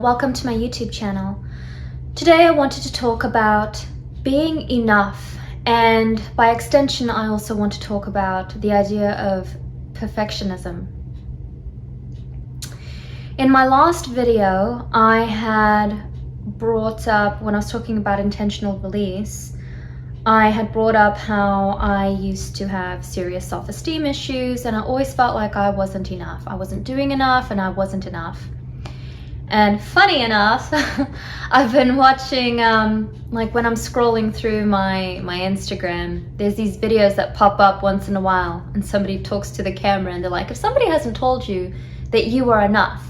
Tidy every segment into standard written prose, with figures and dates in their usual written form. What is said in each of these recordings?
Welcome to my YouTube channel. Today I wanted to talk about being enough, and by extension I also want to talk about the idea of perfectionism. In my last video I had brought up, when I was talking about intentional release, I had brought up how I used to have serious self-esteem issues and I always felt like I wasn't enough. I wasn't doing enough and I wasn't enough. And funny enough, I've been watching, like when I'm scrolling through my Instagram, there's these videos that pop up once in a while and somebody talks to the camera and they're like, if somebody hasn't told you that you are enough,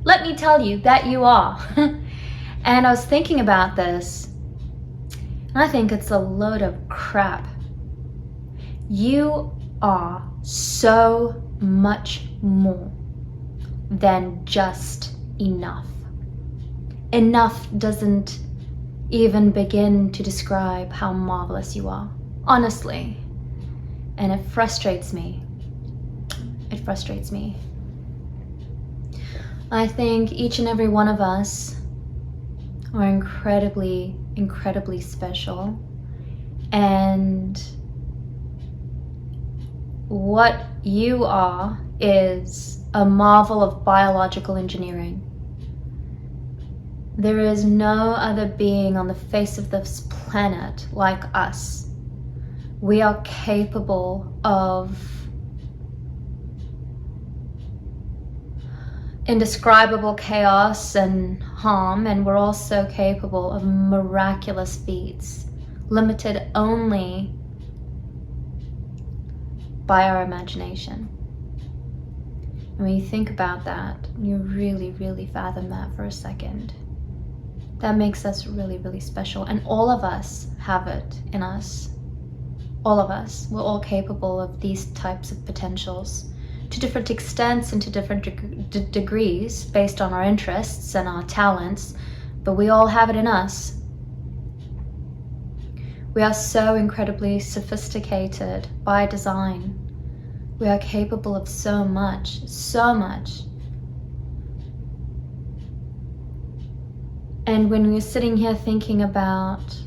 let me tell you that you are. And I was thinking about this, and I think it's a load of crap. You are so much more than just enough. Enough doesn't even begin to describe how marvelous you are, honestly. And it frustrates me. It frustrates me. I think each and every one of us are incredibly, incredibly special. And what you are is a marvel of biological engineering. There is no other being on the face of this planet like us. We are capable of indescribable chaos and harm, and we're also capable of miraculous feats, limited only by our imagination. And when you think about that, you really, really fathom that for a second. That makes us really, really special. And all of us have it in us. All of us. We're all capable of these types of potentials to different extents and to different degrees based on our interests and our talents. But we all have it in us. We are so incredibly sophisticated by design. We are capable of so much, so much. And when we're sitting here thinking about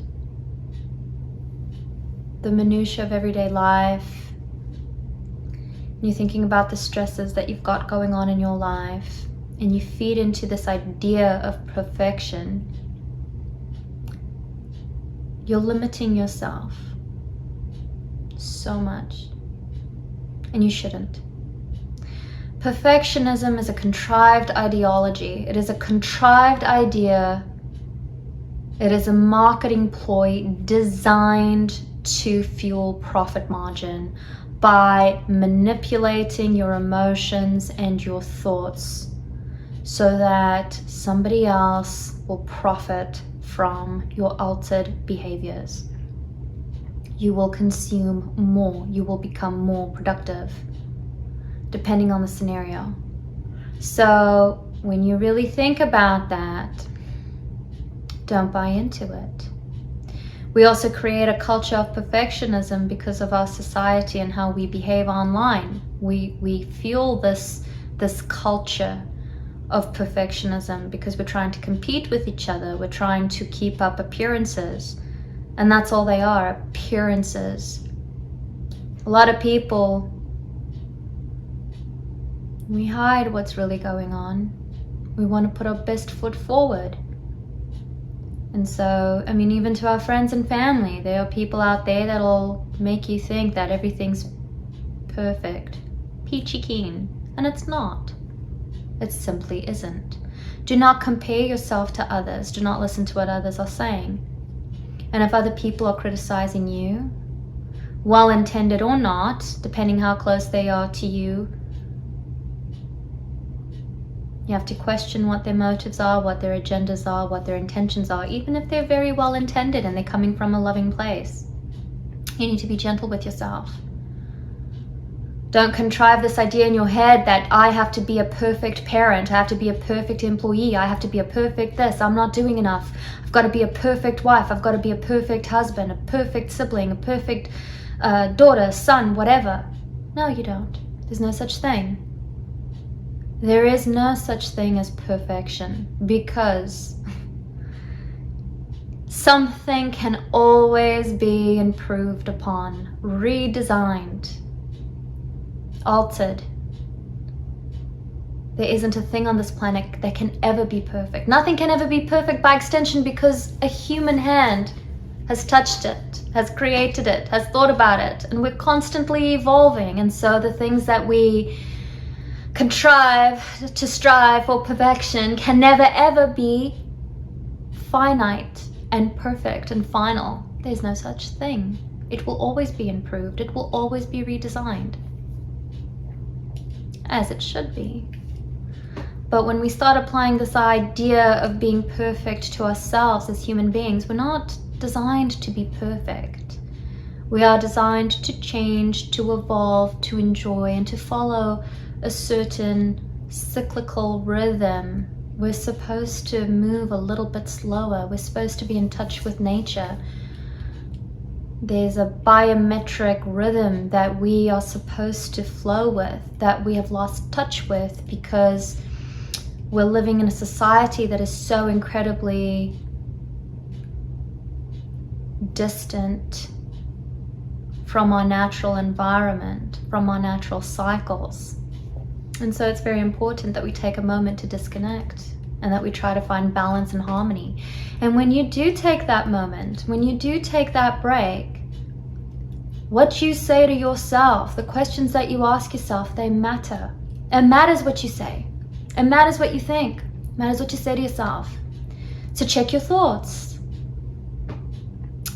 the minutiae of everyday life, you're thinking about the stresses that you've got going on in your life, and you feed into this idea of perfection, you're limiting yourself so much. And you shouldn't. Perfectionism is a contrived ideology. It is a contrived idea. It is a marketing ploy designed to fuel profit margin by manipulating your emotions and your thoughts so that somebody else will profit from your altered behaviors. You will consume more, you will become more productive, depending on the scenario. So when you really think about that, don't buy into it. We also create a culture of perfectionism because of our society and how we behave online. We fuel this culture of perfectionism because we're trying to compete with each other. We're trying to keep up appearances. And that's all they are, appearances. A lot of people, we hide what's really going on. We want to put our best foot forward. And so, I mean, even to our friends and family, there are people out there that'll make you think that everything's perfect, peachy keen, and it's not. It simply isn't. Do not compare yourself to others. Do not listen to what others are saying. And if other people are criticizing you, well-intended or not, depending how close they are to you, you have to question what their motives are, what their agendas are, what their intentions are, even if they're very well-intended and they're coming from a loving place. You need to be gentle with yourself. Don't contrive this idea in your head that I have to be a perfect parent, I have to be a perfect employee, I have to be a perfect this, I'm not doing enough, I've got to be a perfect wife, I've got to be a perfect husband, a perfect sibling, a perfect daughter, son, whatever. No, you don't. There's no such thing. There is no such thing as perfection, because something can always be improved upon, redesigned, altered. There isn't a thing on this planet that can ever be perfect. Nothing can ever be perfect by extension, because a human hand has touched it, has created it, has thought about it, and we're constantly evolving. And so the things that we contrive to strive for perfection can never ever be finite and perfect and final. There's no such thing. It will always be improved. It will always be redesigned, as it should be. But when we start applying this idea of being perfect to ourselves as human beings, we're not designed to be perfect. We are designed to change, to evolve, to enjoy, and to follow a certain cyclical rhythm. We're supposed to move a little bit slower. We're supposed to be in touch with nature. There's a biometric rhythm that we are supposed to flow with, that we have lost touch with, because we're living in a society that is so incredibly distant from our natural environment, from our natural cycles. And so it's very important that we take a moment to disconnect, and that we try to find balance and harmony. And when you do take that moment, when you do take that break, what you say to yourself, the questions that you ask yourself, they matter. It matters what you say. It matters what you think. It matters what you say to yourself. So check your thoughts.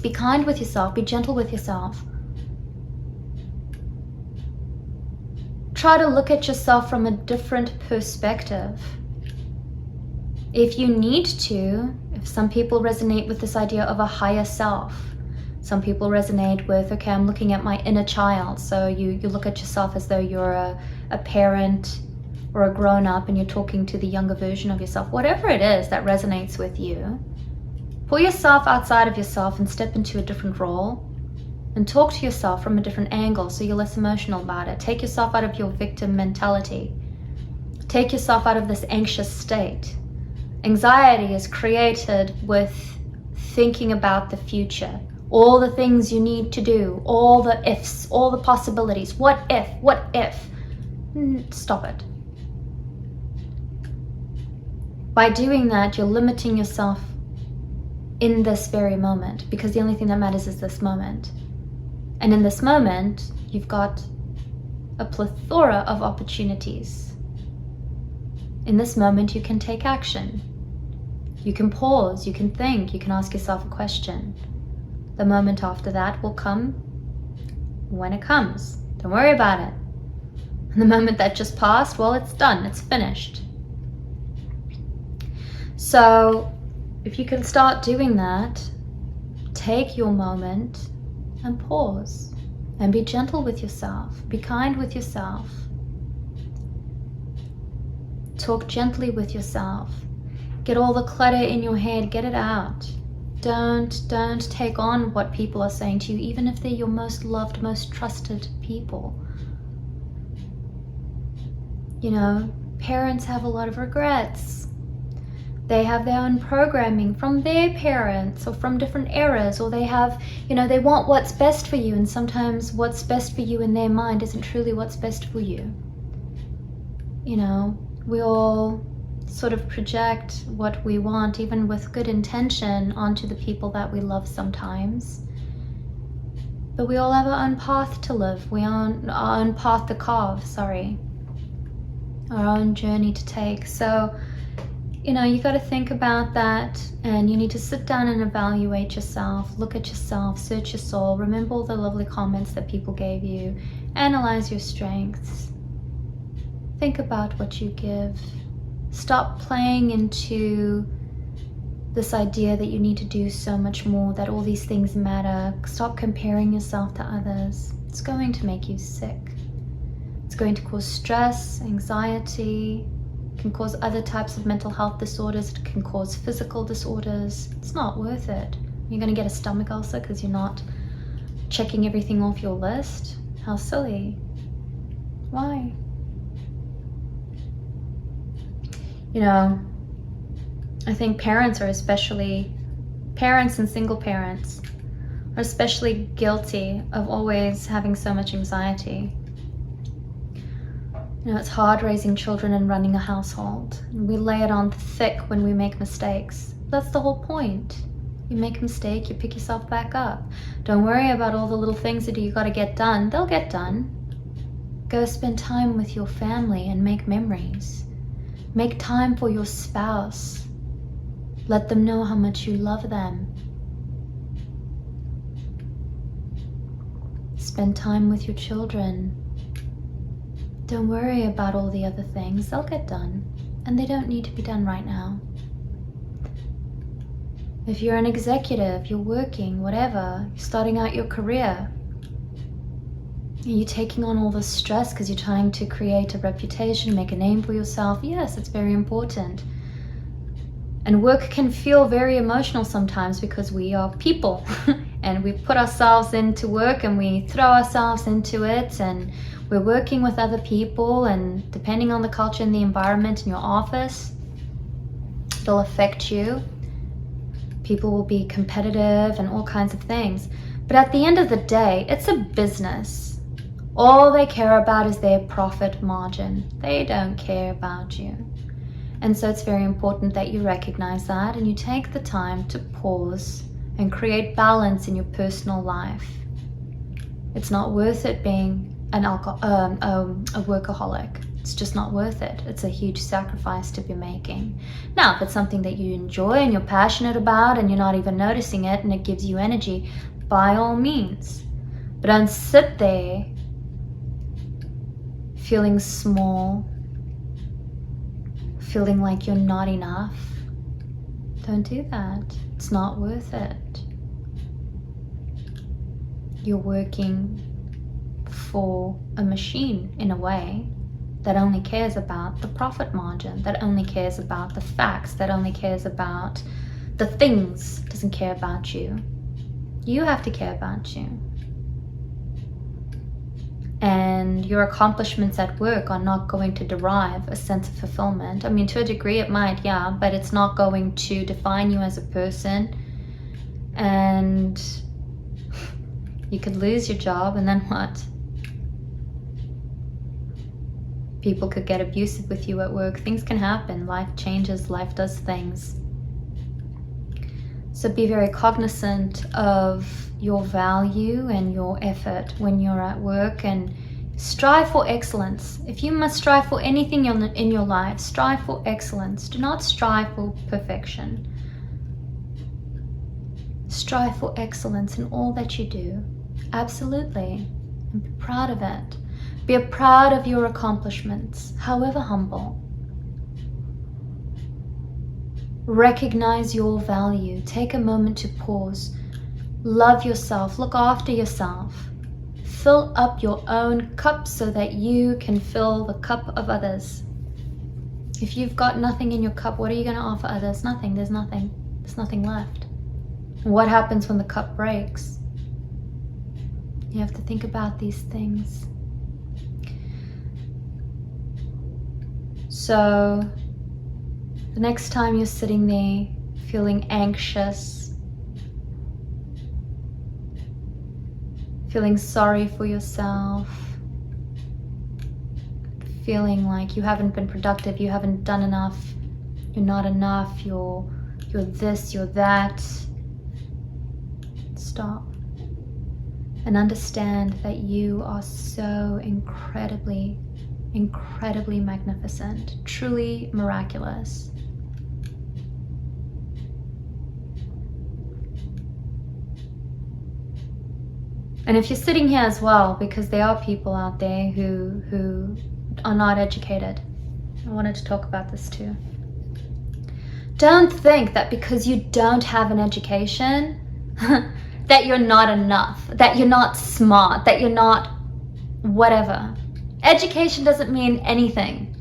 Be kind with yourself. Be gentle with yourself. Try to look at yourself from a different perspective. If you need to, if some people resonate with this idea of a higher self, some people resonate with, okay, I'm looking at my inner child. So you look at yourself as though you're a parent or a grown-up, and you're talking to the younger version of yourself. Whatever it is that resonates with you, pull yourself outside of yourself and step into a different role, and talk to yourself from a different angle so you're less emotional about it. Take yourself out of your victim mentality. Take yourself out of this anxious state. Anxiety is created with thinking about the future, all the things you need to do, all the ifs, all the possibilities. What if? What if? Stop it. By doing that, you're limiting yourself in this very moment, because the only thing that matters is this moment. And in this moment, you've got a plethora of opportunities. In this moment, you can take action. You can pause, you can think, you can ask yourself a question. The moment after that will come when it comes. Don't worry about it. And the moment that just passed, well, it's done, it's finished. So if you can start doing that, take your moment and pause, and be gentle with yourself. Be kind with yourself. Talk gently with yourself. Get all the clutter in your head, get it out. Don't take on what people are saying to you, even if they're your most loved, most trusted people. You know, parents have a lot of regrets. They have their own programming from their parents or from different eras, or they have, you know, they want what's best for you, and sometimes what's best for you in their mind isn't truly what's best for you. You know, we all sort of project what we want, even with good intention, onto the people that we love sometimes. But we all have our own path to live, our own path to carve, our own journey to take. So, you know, you got to think about that, and you need to sit down and evaluate yourself, look at yourself, search your soul, remember all the lovely comments that people gave you, analyze your strengths, think about what you give. Stop playing into this idea that you need to do so much more, that all these things matter. Stop comparing yourself to others. It's going to make you sick. It's going to cause stress, anxiety, can cause other types of mental health disorders. It can cause physical disorders. It's not worth it. You're going to get a stomach ulcer because you're not checking everything off your list. How silly. Why? You know, I think parents and single parents are especially guilty of always having so much anxiety. You know, it's hard raising children and running a household. And we lay it on thick when we make mistakes. That's the whole point. You make a mistake, you pick yourself back up. Don't worry about all the little things that you got to get done. They'll get done. Go spend time with your family and make memories. Make time for your spouse. Let them know how much you love them. Spend time with your children. Don't worry about all the other things. They'll get done. And they don't need to be done right now. If you're an executive, you're working, whatever, you're starting out your career, you're taking on all this stress because you're trying to create a reputation, make a name for yourself. Yes, it's very important. And work can feel very emotional sometimes because we are people and we put ourselves into work and we throw ourselves into it, and we're working with other people, and depending on the culture and the environment in your office, it'll affect you. People will be competitive and all kinds of things. But at the end of the day, it's a business. All they care about is their profit margin. They don't care about you. And so it's very important that you recognize that and you take the time to pause and create balance in your personal life. It's not worth it being a workaholic. It's just not worth it. It's a huge sacrifice to be making. Now, if it's something that you enjoy and you're passionate about and you're not even noticing it and it gives you energy, by all means. But don't sit there feeling small, feeling like you're not enough. Don't do that. It's not worth it. You're working for a machine in a way that only cares about the profit margin, that only cares about the facts, that only cares about the things, doesn't care about you. You have to care about you. And your accomplishments at work are not going to derive a sense of fulfillment. I mean, to a degree it might, yeah, but it's not going to define you as a person. And you could lose your job, and then what? People could get abusive with you at work. Things can happen. Life changes. Life does things. So be very cognizant of your value and your effort when you're at work, and strive for excellence. If you must strive for anything in your life, strive for excellence. Do not strive for perfection. Strive for excellence in all that you do. Absolutely. And be proud of it. Be proud of your accomplishments, however humble. Recognize your value. Take a moment to pause. Love yourself. Look after yourself. Fill up your own cup so that you can fill the cup of others. If you've got nothing in your cup, what are you going to offer others? Nothing. There's nothing. There's nothing left. What happens when the cup breaks? You have to think about these things. So the next time you're sitting there feeling anxious, feeling sorry for yourself, feeling like you haven't been productive, you haven't done enough, you're not enough, you're this, you're that, stop and understand that you are so incredibly magnificent, truly miraculous. And if you're sitting here as well, because there are people out there who are not educated, I wanted to talk about this too. Don't think that because you don't have an education that you're not enough, that you're not smart, that you're not whatever. Education doesn't mean anything.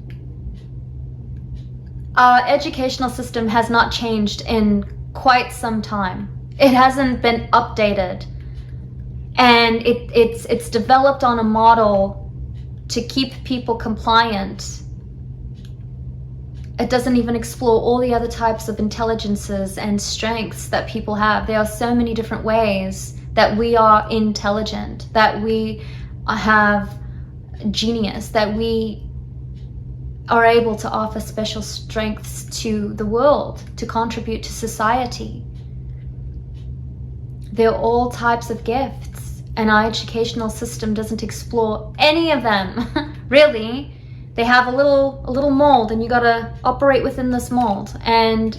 Our educational system has not changed in quite some time. It hasn't been updated. And it's developed on a model to keep people compliant, It doesn't even explore all the other types of intelligences and strengths that people have. There are so many different ways that we are intelligent, that we have genius, that we are able to offer special strengths to the world, to contribute to society. There are all types of gifts, and our educational system doesn't explore any of them. Really. They have a little mold, and you gotta operate within this mold. And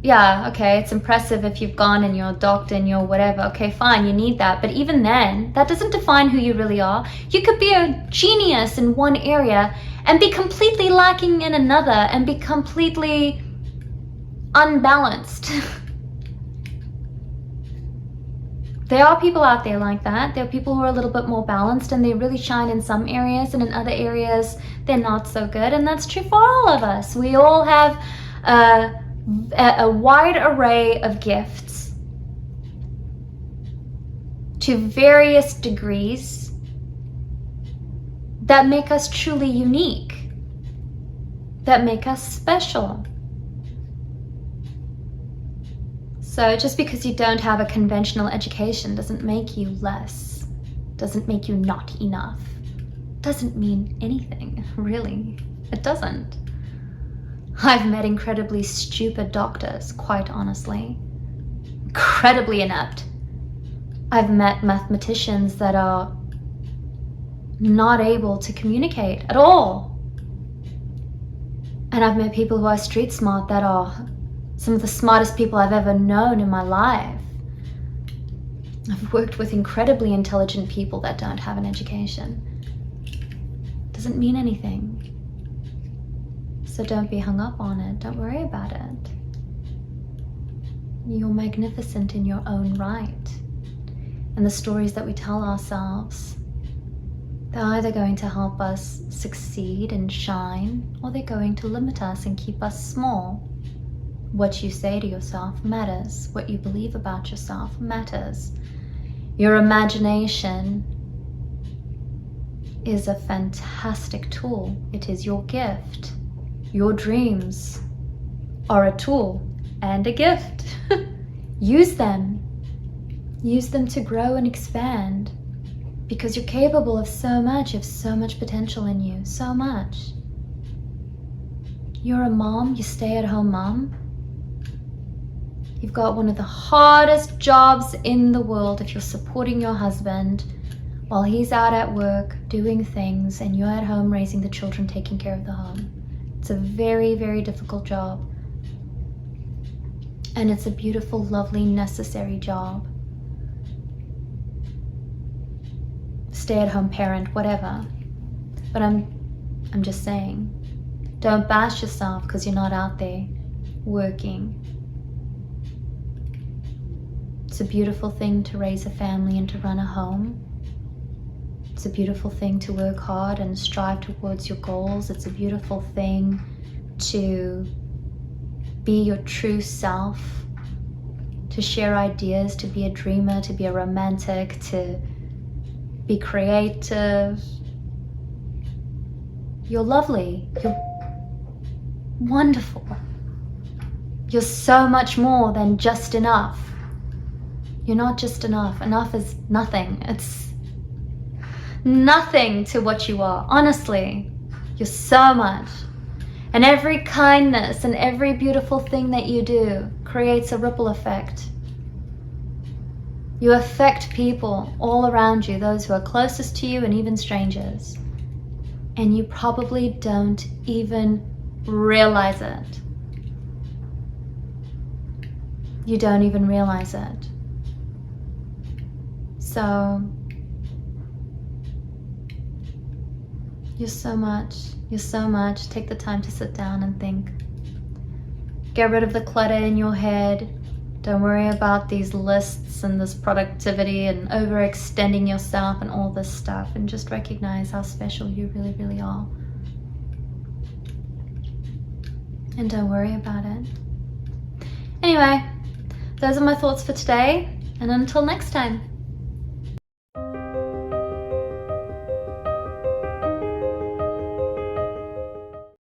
yeah, okay, it's impressive if you've gone and you're a doctor and you're whatever. Okay, fine, you need that. But even then, that doesn't define who you really are. You could be a genius in one area and be completely lacking in another, and be completely unbalanced. There are people out there like that. There are people who are a little bit more balanced, and they really shine in some areas, and in other areas they're not so good. And that's true for all of us. We all have a wide array of gifts to various degrees that make us truly unique, that make us special. So just because you don't have a conventional education doesn't make you less, doesn't make you not enough, doesn't mean anything, really. It doesn't. I've met incredibly stupid doctors, quite honestly. Incredibly inept. I've met mathematicians that are not able to communicate at all. And I've met people who are street smart that are some of the smartest people I've ever known in my life. I've worked with incredibly intelligent people that don't have an education. Doesn't mean anything. So don't be hung up on it. Don't worry about it. You're magnificent in your own right. And the stories that we tell ourselves, they're either going to help us succeed and shine, or they're going to limit us and keep us small. What you say to yourself matters. What you believe about yourself matters. Your imagination is a fantastic tool. It is your gift. Your dreams are a tool and a gift. Use them. Use them to grow and expand, because you're capable of so much. You have so much potential in you. So much. You're a mom. You stay-at-home mom. You've got one of the hardest jobs in the world if you're supporting your husband while he's out at work doing things, and you're at home raising the children, taking care of the home. It's a very, very difficult job. And it's a beautiful, lovely, necessary job. Stay-at-home parent, whatever. But I'm just saying, don't bash yourself because you're not out there working. It's a beautiful thing to raise a family and to run a home. It's a beautiful thing to work hard and strive towards your goals. It's a beautiful thing to be your true self, to share ideas, to be a dreamer, to be a romantic, to be creative. You're lovely. You're wonderful. You're so much more than just enough. You're not just enough. Enough is nothing. It's nothing to what you are. Honestly, you're so much. And every kindness and every beautiful thing that you do creates a ripple effect. You affect people all around you, those who are closest to you and even strangers. And you probably don't even realize it. You don't even realize it. So, you're so much. You're so much. Take the time to sit down and think. Get rid of the clutter in your head. Don't worry about these lists and this productivity and overextending yourself and all this stuff, and just recognize how special you really, really are. And don't worry about it. Anyway, those are my thoughts for today, and until next time.